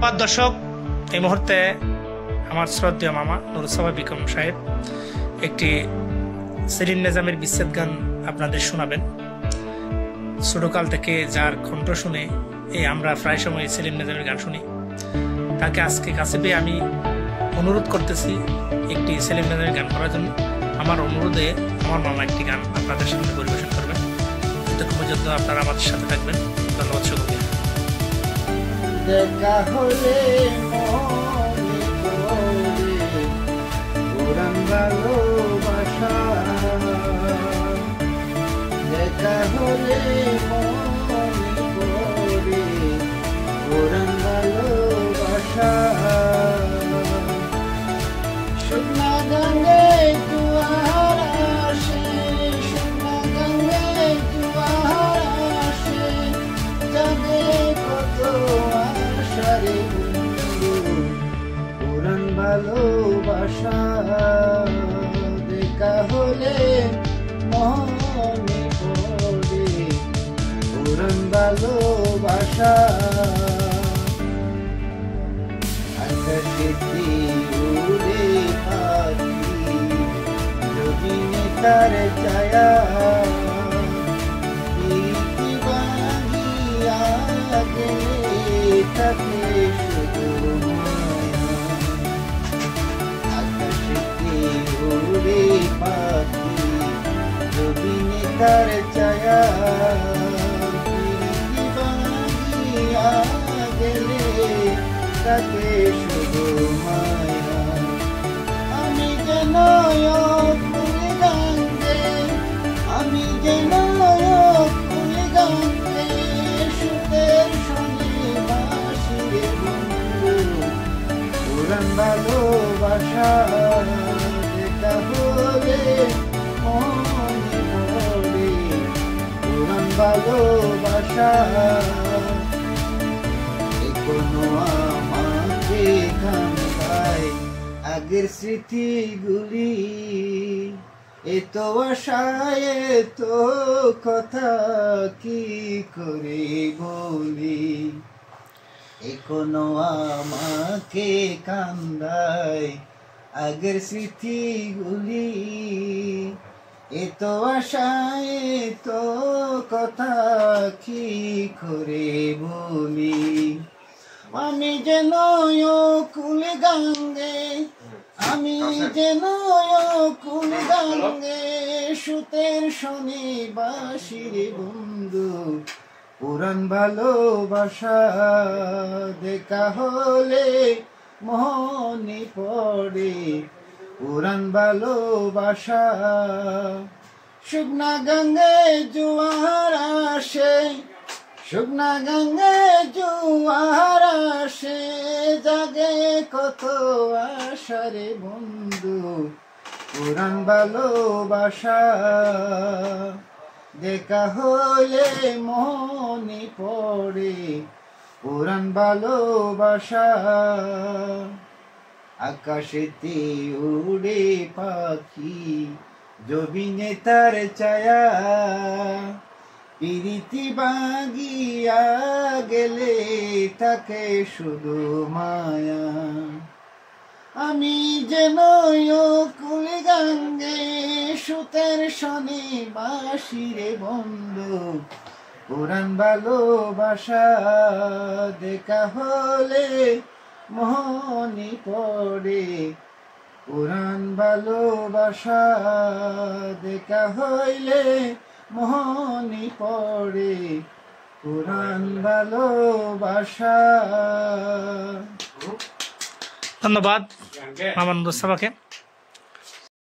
ধন্যবাদ দর্শক। এই মুহূর্তে আমার শ্রদ্ধেয় মামা নুরুজ্জামান বিকম সাহেব একটি সেলিম নিজামের বিচ্ছেদ গান আপনাদের শোনাবেন। ছোটকাল থেকে যার কণ্ঠ শুনে আমরা প্রায় সময় সেলিম নিজামের গান শুনি, তাকে আজকে কাছে পেয়ে আমি অনুরোধ করতেছি একটি সেলিম নিজামের গান করার জন্য। আমার অনুরোধে আমার মামা একটি গান আপনাদের সামনে পরিবেশন করবেন। এতক্ষণ পর্যন্ত আপনারা আমাদের সাথে থাকবেন। ধন্যবাদ সকলকে। দেখা হলে মনে পড়ে পুরান ভালোবাসা, দেখা হলে মনে পড়ে পুরান ভালোবাসা। শুকনা গঙ্গে জোয়ার আসে, শুকনা গঙ্গে জোয়ার আসে, যাবে কত আশারে বন্ধু পুরান ভালোবাসা। দেখা হলে মনে পড়ে পুরান ভালোবাসা। আকাশেতে উড়ে পাখি রবিনে তার ছায়া, প্রীতি ভাঙিয়া গেলে তাকে শুধু মায়া। আকাশেতে উড়ে পাখি রবিনে তার ছায়া, প্রীতি ভাঙিয়া গেলে তাকে শুধু মায়া। আমি যেন ফুল গাঙ্গে, আমি যেন ফুল গাঙ্গে, সুতের সঙ্গে বাঁশিরে বন্ধু পুরান ভালোবাসা। দেখা হলে মনে পড়ে পুরান ভালোবাসা। এখনো আমাকে কান্দায় আগের স্মৃতিগুলি, এত আশায় এত কথা কি করে বলি। এখনো আমাকে কান্দায় আগের স্মৃতিগুলি, এত আশায় এত কথা কি করে বলি। আমি যেন কুল গাঙ্গে, আমি যেন কুল গাঙ্গে, সুতের শনি বাঁশিরে বন্ধু পুরান ভালোবাসা। দেখা হলে মনে পড়ে পুরান ভালোবাসা। শুকনা গঙ্গে জোয়ার আসে, শুকনা গঙ্গে জোয়ার আসে, জাগে কত আশারে বন্ধু পুরান ভালোবাসা। দেখা হলে মনে পড়ে পুরান ভালোবাসা। আকাশেতে উড়ে পাখি জবিনে তার ছায়া, প্রীতি ভাঙিয়া গেলে তাকে শুধু মায়া। আমি যেন কুল গাঙ্গে, সুতের শনি বাঁশিরে বন্ধু পুরান ভালোবাসা। দেখা হলে মনে পড়ে পুরান ভালোবাসা। দেখা হইলে মনে পড়ে পুরান ভালোবাসা। ধন্যবাদ মামা নুরুজ্জামানকে।